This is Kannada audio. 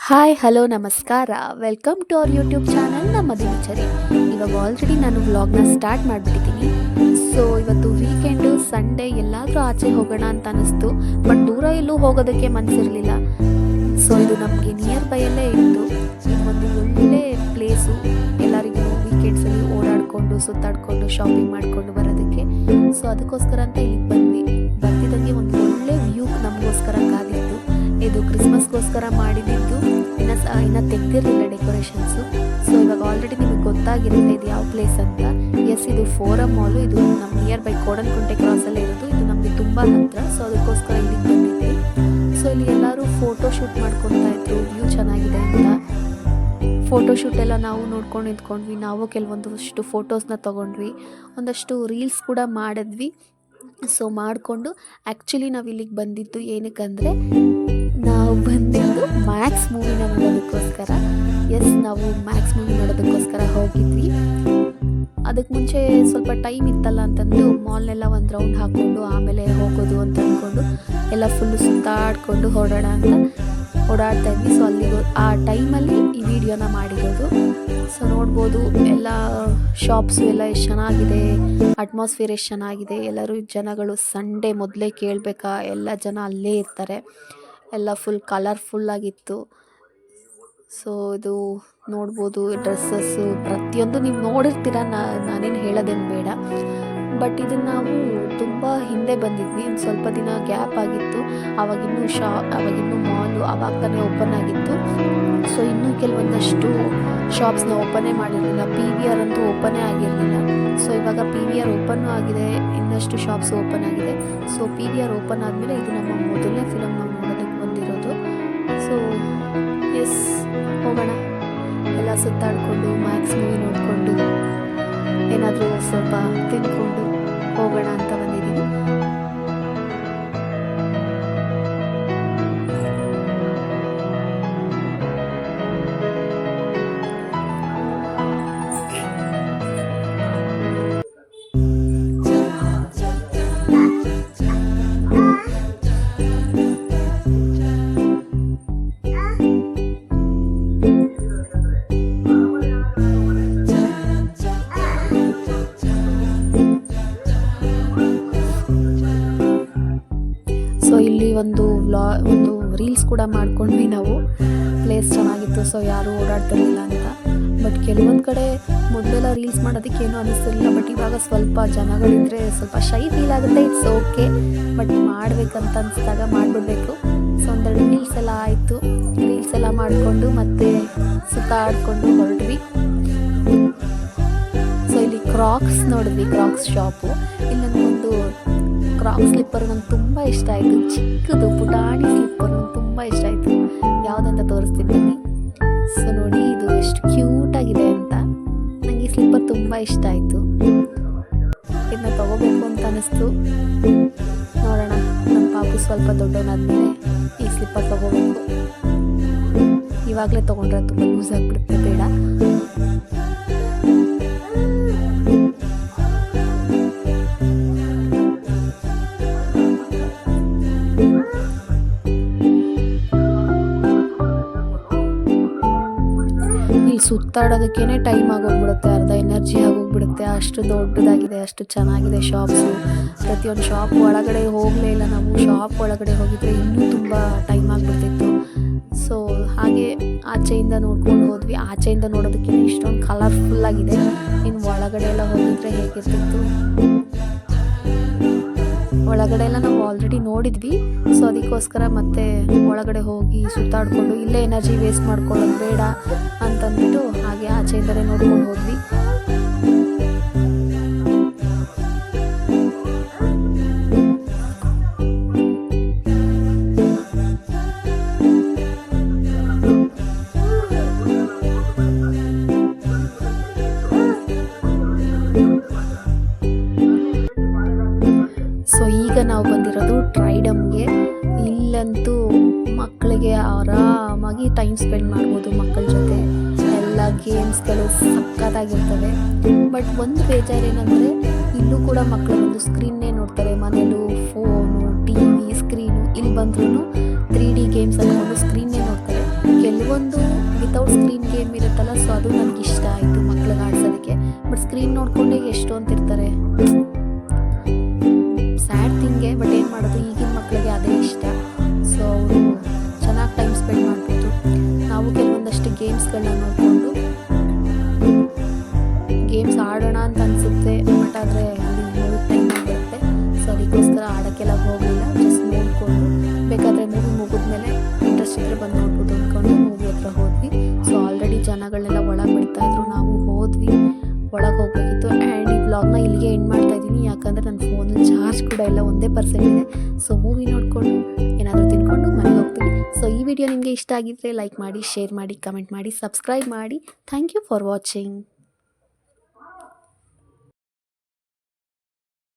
ಹಾಯ್ ಹಲೋ ನಮಸ್ಕಾರ. Welcome to our YouTube channel ನಮ್ಮ ದಿನಚರಿ. ಇವಾಗ ಆಲ್ರೆಡಿ ನಾನು ವ್ಲಾಗ್ನ ಸ್ಟಾರ್ಟ್ ಮಾಡಿಬಿಟ್ಟಿದ್ದೀನಿ. ಸೊ ಇವತ್ತು ವೀಕೆಂಡು ಸಂಡೇ ಎಲ್ಲಾದರೂ ಆಚೆ ಹೋಗೋಣ ಅಂತ ಅನ್ನಿಸ್ತು. ಬಟ್ ದೂರ ಎಲ್ಲೂ ಹೋಗೋದಕ್ಕೆ ಮನಸ್ಸಿರಲಿಲ್ಲ. ಸೊ ಇದು ನಮಗೆ ನಿಯರ್ ಬೈಯಲ್ಲೇ ಇತ್ತು. ಇದು ಒಂದು ಒಳ್ಳೆ ಪ್ಲೇಸು ಎಲ್ಲರಿಗೂ ವೀಕೆಂಡ್ಸಲ್ಲಿ ಓಡಾಡಿಕೊಂಡು ಸುತ್ತಾಡಿಕೊಂಡು ಶಾಪಿಂಗ್ ಮಾಡಿಕೊಂಡು ಬರೋದಕ್ಕೆ. ಸೊ ಅದಕ್ಕೋಸ್ಕರ ಅಂತ ಇಲ್ಲಿಗೆ ಬಂದ್ವಿ. ಬರ್ತಿದ್ದಂಗೆ ಒಂದು ಒಳ್ಳೆ ವ್ಯೂ ನಮಗೋಸ್ಕರ ಕಾದಿತ್ತು. ಇದು ಕ್ರಿಸ್ಮಸ್ಗೋಸ್ಕರ ಮಾಡಿದ್ದು, ಇನ್ನು ತೆಗ್ದಿರಲಿಲ್ಲ ಡೆಕೋರೇಷನ್ಸು. ಸೊ ಇವಾಗ ಆಲ್ರೆಡಿ ನಿಮಗೆ ಗೊತ್ತಾಗಿರುತ್ತೆ ಇದು ಯಾವ ಪ್ಲೇಸ್ ಅಂತ. ಎಸ್, ಇದು ಫೋರಮ್ ಮಾಲು. ಇದು ನಮ್ಮ ನಿಯರ್ ಬೈ ಕೋಡನ್ಕುಂಟೆ ಕ್ರಾಸಲ್ಲೇ ಇರೋದು. ಇದು ನಮಗೆ ತುಂಬ ಹತ್ತಿರ. ಸೊ ಅದಕ್ಕೋಸ್ಕರ ಇಲ್ಲಿಗೆ ಬಂದಿದ್ದೆ. ಸೊ ಇಲ್ಲಿ ಎಲ್ಲರೂ ಫೋಟೋ ಶೂಟ್ ಮಾಡ್ಕೊತಾ ಇದ್ರು, ವ್ಯೂ ಚೆನ್ನಾಗಿದೆ ಅಂತ. ಫೋಟೋಶೂಟ್ ಎಲ್ಲ ನಾವು ನೋಡ್ಕೊಂಡು ನಿಂತ್ಕೊಂಡ್ವಿ. ನಾವು ಕೆಲವೊಂದಷ್ಟು ಫೋಟೋಸ್ನ ತೊಗೊಂಡ್ವಿ, ಒಂದಷ್ಟು ರೀಲ್ಸ್ ಕೂಡ ಮಾಡಿದ್ವಿ. ಸೊ ಮಾಡಿಕೊಂಡು ಆ್ಯಕ್ಚುಲಿ ನಾವು ಇಲ್ಲಿಗೆ ಬಂದಿದ್ದು ಏನಕ್ಕಂದರೆ, ನಾವು ಬಂದಿದ್ದು ಮ್ಯಾಕ್ಸ್ ಮೂವಿನ ನೋಡೋದಕ್ಕೋಸ್ಕರ. ಎಸ್, ನಾವು ಮ್ಯಾಕ್ಸ್ ಮೂವಿ ನೋಡೋದಕ್ಕೋಸ್ಕರ ಹೋಗಿದ್ವಿ. ಅದಕ್ಕೆ ಮುಂಚೆ ಸ್ವಲ್ಪ ಟೈಮ್ ಇತ್ತಲ್ಲ ಅಂತಂದು ಮಾಲ್ನೆಲ್ಲ ಒಂದು ರೌಂಡ್ ಹಾಕ್ಕೊಂಡು ಆಮೇಲೆ ಹೋಗೋದು ಅಂತ ಅಂದ್ಕೊಂಡು ಎಲ್ಲ ಫುಲ್ಲು ಸುತ್ತಾಡಿಕೊಂಡು ಓಡಾಡ್ತಾ ಇದ್ವಿ. ಸೊ ಅಲ್ಲಿಗೆ ಆ ಟೈಮಲ್ಲಿ ಈ ವಿಡಿಯೋನ ಮಾಡಿರೋದು. ಸೊ ನೋಡ್ಬೋದು ಎಲ್ಲ ಶಾಪ್ಸು ಎಲ್ಲ ಎಷ್ಟು ಚೆನ್ನಾಗಿದೆ, ಅಟ್ಮಾಸ್ಫಿಯರ್ ಎಷ್ಟು ಚೆನ್ನಾಗಿದೆ. ಎಲ್ಲರೂ ಜನಗಳು ಸಂಡೇ ಮೊದಲೇ ಕೇಳಬೇಕಾ, ಎಲ್ಲ ಜನ ಅಲ್ಲೇ ಇರ್ತಾರೆ. ಎಲ್ಲ ಫುಲ್ ಕಲರ್ಫುಲ್ಲಾಗಿತ್ತು. ಸೊ ಇದು ನೋಡ್ಬೋದು, ಡ್ರೆಸ್ಸಸ್ಸು ಪ್ರತಿಯೊಂದು ನೀವು ನೋಡಿರ್ತೀರ, ನಾನೇನು ಹೇಳೋದೇನು ಬೇಡ. ಬಟ್ ಇದನ್ನು ನಾವು ತುಂಬ ಹಿಂದೆ ಬಂದಿದ್ವಿ, ಒಂದು ಸ್ವಲ್ಪ ದಿನ ಗ್ಯಾಪ್ ಆಗಿತ್ತು. ಆವಾಗಿನ್ನೂ ಮಾಲು ಆವಾಗ ತಾನೇ ಓಪನ್ ಆಗಿತ್ತು. ಸೊ ಇನ್ನೂ ಕೆಲವೊಂದಷ್ಟು ಶಾಪ್ಸ್ನ ಓಪನೇ ಮಾಡಿರಲಿಲ್ಲ. PVR ಅಂತೂ ಓಪನೇ ಆಗಿರಲಿಲ್ಲ. ಸೊ ಇವಾಗ PVR ಓಪನ್ನು ಆಗಿದೆ, ಇನ್ನಷ್ಟು ಶಾಪ್ಸ್ ಓಪನ್ ಆಗಿದೆ. ಸೊ PVR ಓಪನ್ ಆದಮೇಲೆ ಇದು ನಮ್ಮ ಮೊದಲನೇ ಫಿಲಮ್ ನಾವು ನೋಡೋದಕ್ಕೆ ಬಂದಿರೋದು. ಸೊ ಎಸ್, ಹೋಗೋಣ. ಎಲ್ಲ ಸುತ್ತಾಡಿಕೊಂಡು ಮ್ಯಾಕ್ಸ್ ಮೂವಿ ನೋಡಿಕೊಂಡು ಏನಾದರೂ ಸ್ವಲ್ಪ ತಿಂದ್ಕೊಂಡು ಹೋಗೋಣ ಅಂತ ಬಂದಿದ್ದೀವಿ. ಸೊ ಇಲ್ಲಿ ಒಂದು ರೀಲ್ಸ್ ಕೂಡ ಮಾಡ್ಕೊಂಡ್ವಿ ನಾವು. ಪ್ಲೇಸ್ ಚೆನ್ನಾಗಿತ್ತು, ಸೊ ಯಾರೂ ಓಡಾಡ್ತಿರಲಿಲ್ಲ ಅಂತ. ಬಟ್ ಕೆಲವೊಂದು ಕಡೆ ಮೊದಲೆಲ್ಲ ರೀಲ್ಸ್ ಮಾಡೋದಕ್ಕೆ ಏನೂ ಅನ್ನಿಸ್ತಿರಲಿಲ್ಲ. ಬಟ್ ಇವಾಗ ಸ್ವಲ್ಪ ಜನಗಳಿದ್ರೆ ಸ್ವಲ್ಪ ಶೈ ಫೀಲ್ ಆಗುತ್ತೆ. ಇಟ್ಸ್ ಓಕೆ, ಬಟ್ ಮಾಡಬೇಕಂತ ಅನಿಸಿದಾಗ ಮಾಡಿಬಿಡ್ಬೇಕು. ಸೊ ಒಂದೆರಡು ರೀಲ್ಸ್ ಎಲ್ಲ ಆಯಿತು. ರೀಲ್ಸ್ ಎಲ್ಲ ಮಾಡಿಕೊಂಡು ಮತ್ತೆ ಸುತ್ತಾಡಿಕೊಂಡು ಹೊರಟ್ವಿ. ಸೊ ಇಲ್ಲಿ ಕ್ರಾಕ್ಸ್ ನೋಡಿದ್ವಿ, ಕ್ರಾಕ್ಸ್ ಶಾಪು. ಇಲ್ಲಿ ನನಗೊಂದು ಕ್ರಾಕ್ಸ್ ಸ್ಲಿಪ್ಪರ್ ನಂಗೆ ತುಂಬ ಇಷ್ಟ ಆಯಿತು. ಚಿಕ್ಕದು ಪುಟಾಣಿ ಸ್ಲಿಪ್ಪರ್ ನಂಗೆ ತುಂಬ ಇಷ್ಟ ಆಯಿತು. ಯಾವುದಂತ ತೋರಿಸ್ತಿದ್ದೀನಿ. ಸೊ ನೋಡಿ, ಇದು ಎಷ್ಟು ಕ್ಯೂಟಾಗಿದೆ ಅಂತ. ನನಗೆ ಈ ಸ್ಲಿಪ್ಪರ್ ತುಂಬ ಇಷ್ಟ ಆಯಿತು. ಇದನ್ನ ತೊಗೋಬೇಕು ಅಂತ ಅನ್ನಿಸ್ತು. ನೋಡೋಣ, ನಮ್ಮ ಪಾಪು ಸ್ವಲ್ಪ ದೊಡ್ಡವನಾದ್ಮೇಲೆ ಈ ಸ್ಲಿಪ್ಪರ್ ತೊಗೋಬೇಕು. ಇವಾಗಲೇ ತೊಗೊಂಡ್ರೆ ತುಂಬ ಯೂಸ್ ಆಗಿಬಿಡುತ್ತೆ, ಬೇಡ. ಇಲ್ಲಿ ಸುತ್ತಾಡೋದಕ್ಕೇ ಟೈಮ್ ಆಗೋಗ್ಬಿಡುತ್ತೆ, ಅರ್ಧ ಎನರ್ಜಿ ಆಗೋಗ್ಬಿಡುತ್ತೆ. ಅಷ್ಟು ದೊಡ್ಡದಾಗಿದೆ, ಅಷ್ಟು ಚೆನ್ನಾಗಿದೆ ಶಾಪ್ಸು. ಪ್ರತಿಯೊಂದು ಶಾಪ್ ಒಳಗಡೆ ಹೋಗಲೇ ಇಲ್ಲ ನಾವು. ಶಾಪ್ ಒಳಗಡೆ ಹೋಗಿದ್ರೆ ಇನ್ನೂ ತುಂಬ ಟೈಮ್ ಆಗಿಬಿಡ್ತಿತ್ತು. ಸೊ ಹಾಗೆ ಆಚೆಯಿಂದ ನೋಡ್ಕೊಂಡು ಹೋದ್ವಿ. ಆಚೆಯಿಂದ ನೋಡೋದಕ್ಕೇ ಇಷ್ಟೊಂದು ಕಲರ್ಫುಲ್ಲಾಗಿದೆ. ಇನ್ನು ಒಳಗಡೆ ಎಲ್ಲ ಹೋಗಿದ್ರೆ ಹೇಗಿರ್ತಿತ್ತು. ಒಳಗಡೆ ಎಲ್ಲ ನಾವು ಆಲ್ರೆಡಿ ನೋಡಿದ್ವಿ. ಸೊ ಅದಕ್ಕೋಸ್ಕರ ಮತ್ತೆ ಒಳಗಡೆ ಹೋಗಿ ಸುತ್ತಾಡಿಕೊಂಡು ಇಲ್ಲೇ ಎನರ್ಜಿ ವೇಸ್ಟ್ ಮಾಡ್ಕೊಳ್ಳೋದು ಬೇಡ ಅಂತಂದ್ಬಿಟ್ಟು ಹಾಗೆ ಆಚೆಯಿಂದಲೇ ನೋಡ್ಕೊಂಡು ಹೋದ್ವಿ. ಸೊ ಈಗ ನಾವು ಬಂದಿರೋದು ಟ್ರೈಡಮ್ಗೆ. ಇಲ್ಲಂತೂ ಮಕ್ಕಳಿಗೆ ಆರಾಮಾಗಿ ಟೈಮ್ ಸ್ಪೆಂಡ್ ಮಾಡ್ಬೋದು ಮಕ್ಕಳ ಜೊತೆ. ಎಲ್ಲ ಗೇಮ್ಸ್ಗಳು ಸಖತ್ತಾಗಿರ್ತವೆ. ಬಟ್ ಒಂದು ಬೇಜಾರೇನೆಂದರೆ, ಇಲ್ಲೂ ಕೂಡ ಮಕ್ಕಳು ಒಂದು ಸ್ಕ್ರೀನ್ನೇ ನೋಡ್ತಾರೆ. ಮನೇಲೂ ಫೋನು, TV, ಸ್ಕ್ರೀನು. ಇಲ್ಲಿ ಬಂದ್ರೂ 3D ಗೇಮ್ಸ್ ಅಂದ್ಕೊಂಡು ಸ್ಕ್ರೀನ್ನೇ ನೋಡ್ತಾರೆ. ಕೆಲವೊಂದು ಮತ್ತೊಂದು ವಿತೌಟ್ ಸ್ಕ್ರೀನ್ ಗೇಮ್ ಇರುತ್ತಲ್ಲ, ಸೊ ಅದು ನನಗೆ ಇಷ್ಟ ಆಯಿತು ಮಕ್ಳಿಗೆ ಆಡ್ಸೋದಕ್ಕೆ. ಬಟ್ ಸ್ಕ್ರೀನ್ ನೋಡಿಕೊಂಡೇ ಎಷ್ಟು ಅಂತಿರ್ತಾರೆ, ಸ್ಯಾಡ್ ಥಿಂಗೆ. ಬಟ್ ಏನು ಮಾಡೋದು, ಈಗಿನ ಮಕ್ಕಳಿಗೆ ಅದೇ ಇಷ್ಟ. ಸೊ ಅವರು ಚೆನ್ನಾಗಿ ಟೈಮ್ ಸ್ಪೆಂಡ್ ಮಾಡ್ಬೋದು. ನಾವು ಕೆಲವೊಂದಷ್ಟು ಗೇಮ್ಸ್ಗಳನ್ನ ನೋಡಿಕೊಂಡು ಗೇಮ್ಸ್ ಆಡೋಣ ಅಂತ ಅನಿಸುತ್ತೆ, ಬಟ್ ಆದರೆ ಅಲ್ಲಿ ಮೂವಿ ಟೈಮ್ ಆಗಿರುತ್ತೆ. ಸೊ ಅದಕ್ಕೋಸ್ಕರ ಆಡೋಕ್ಕೆಲ್ಲ ಹೋಗಲಿಲ್ಲ, ಜಸ್ಟ್ ನೋಡಿಕೊಂಡು ಬೇಕಾದರೆ ಮೂವಿ ಮುಗಿದ್ಮೇಲೆ ಇಂಟ್ರೆಸ್ಟ್ ಇದ್ದರೆ ಬಂದು ನೋಡ್ಬೋದು ಅಂದ್ಕೊಂಡು ಮೂವಿ ಹತ್ರ ಹೋದ್ವಿ. ಸೊ ಆಲ್ರೆಡಿ ಜನಗಳನ್ನೆಲ್ಲ ಒಳಗೆ ಬಿಡ್ತಾಯಿದ್ರು, ನಾವು ಹೋದ್ವಿ, ಒಳಗೆ ಹೋಗಬೇಕಿತ್ತು. ಆ್ಯಂಡ್ ಈ ವ್ಲಾಗ್ನ ಇಲ್ಲಿಗೆ ಎಂಡ್ ಮಾಡ್ತಾಯಿದ್ದೀನಿ, ಯಾಕಂದರೆ ನನ್ನ ಫೋನಲ್ಲಿ ಚಾರ್ಜ್ ಕೂಡ ಇಲ್ಲ, 1% ಇದೆ. ಸೊ ಮೂವಿ ನೋಡಿಕೊಂಡು ಏನಾದರೂ ತಿನ್ಕೊಂಡು ಮನೆಗೆ ಹೋಗ್ತೀವಿ. ಸೊ ಈ ವಿಡಿಯೋ ನಿಮಗೆ ಇಷ್ಟ ಆಗಿದ್ದರೆ ಲೈಕ್ ಮಾಡಿ, ಶೇರ್ ಮಾಡಿ, ಕಮೆಂಟ್ ಮಾಡಿ, ಸಬ್ಸ್ಕ್ರೈಬ್ ಮಾಡಿ. Thank you for watching.